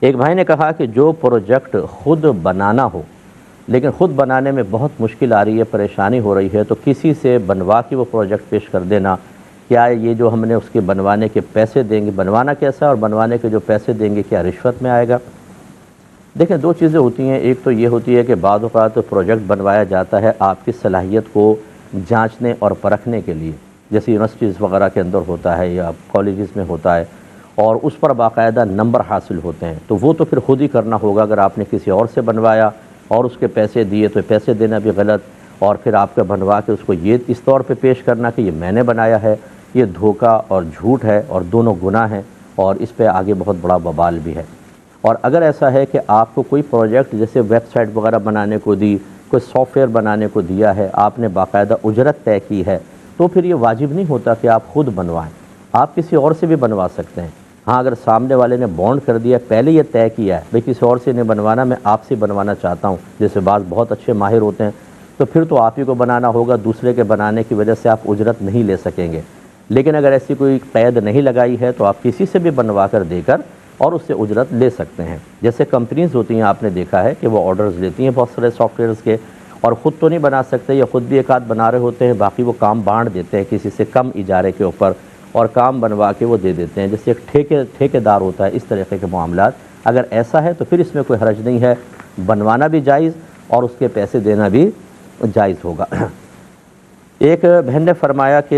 ایک بھائی نے کہا کہ جو پروجیکٹ خود بنانا ہو لیکن خود بنانے میں بہت مشکل آ رہی ہے، پریشانی ہو رہی ہے، تو کسی سے بنوا کے وہ پروجیکٹ پیش کر دینا، کیا یہ جو ہم نے اس کے بنوانے کے پیسے دیں گے، بنوانا کیسا ہے اور بنوانے کے جو پیسے دیں گے کیا رشوت میں آئے گا؟ دیکھیں، دو چیزیں ہوتی ہیں۔ ایک تو یہ ہوتی ہے کہ بعض اوقات پروجیکٹ بنوایا جاتا ہے آپ کی صلاحیت کو جانچنے اور پرکھنے کے لیے، جیسے یونیورسٹیز وغیرہ کے اندر ہوتا ہے یا کالجز میں ہوتا ہے، اور اس پر باقاعدہ نمبر حاصل ہوتے ہیں، تو وہ تو پھر خود ہی کرنا ہوگا۔ اگر آپ نے کسی اور سے بنوایا اور اس کے پیسے دیے تو پیسے دینا بھی غلط، اور پھر آپ کا بنوا کے اس کو یہ اس طور پہ پیش کرنا کہ یہ میں نے بنایا ہے، یہ دھوکہ اور جھوٹ ہے، اور دونوں گناہ ہیں، اور اس پہ آگے بہت بڑا وبال بھی ہے۔ اور اگر ایسا ہے کہ آپ کو کوئی پروجیکٹ جیسے ویب سائٹ وغیرہ بنانے کو دی، کوئی سافٹ ویئر بنانے کو دیا ہے، آپ نے باقاعدہ اجرت طے کی ہے، تو پھر یہ واجب نہیں ہوتا کہ آپ خود بنوائیں، آپ کسی اور سے بھی بنوا سکتے ہیں۔ ہاں، اگر سامنے والے نے بانڈ کر دیا، پہلے یہ طے کیا ہے بھئی کسی اور سے نہیں بنوانا، میں آپ سے بنوانا چاہتا ہوں، جیسے بعض بہت اچھے ماہر ہوتے ہیں، تو پھر تو آپ ہی کو بنانا ہوگا، دوسرے کے بنانے کی وجہ سے آپ اجرت نہیں لے سکیں گے۔ لیکن اگر ایسی کوئی قید نہیں لگائی ہے تو آپ کسی سے بھی بنوا کر دے کر اور اس سے اجرت لے سکتے ہیں۔ جیسے کمپنیز ہوتی ہیں، آپ نے دیکھا ہے کہ وہ آرڈرز لیتی ہیں بہت سارے سافٹ ویئرز کے، اور خود تو نہیں بنا سکتے یا خود بھی ایک آدھ بنا رہے ہوتے ہیں، باقی وہ کام بانٹ دیتے ہیں کسی سے کم اجارے کے اوپر، اور کام بنوا کے وہ دے دیتے ہیں، جیسے ایک ٹھیکے دار ہوتا ہے، اس طریقے کے معاملات۔ اگر ایسا ہے تو پھر اس میں کوئی حرج نہیں ہے، بنوانا بھی جائز اور اس کے پیسے دینا بھی جائز ہوگا۔ ایک بہن نے فرمایا کہ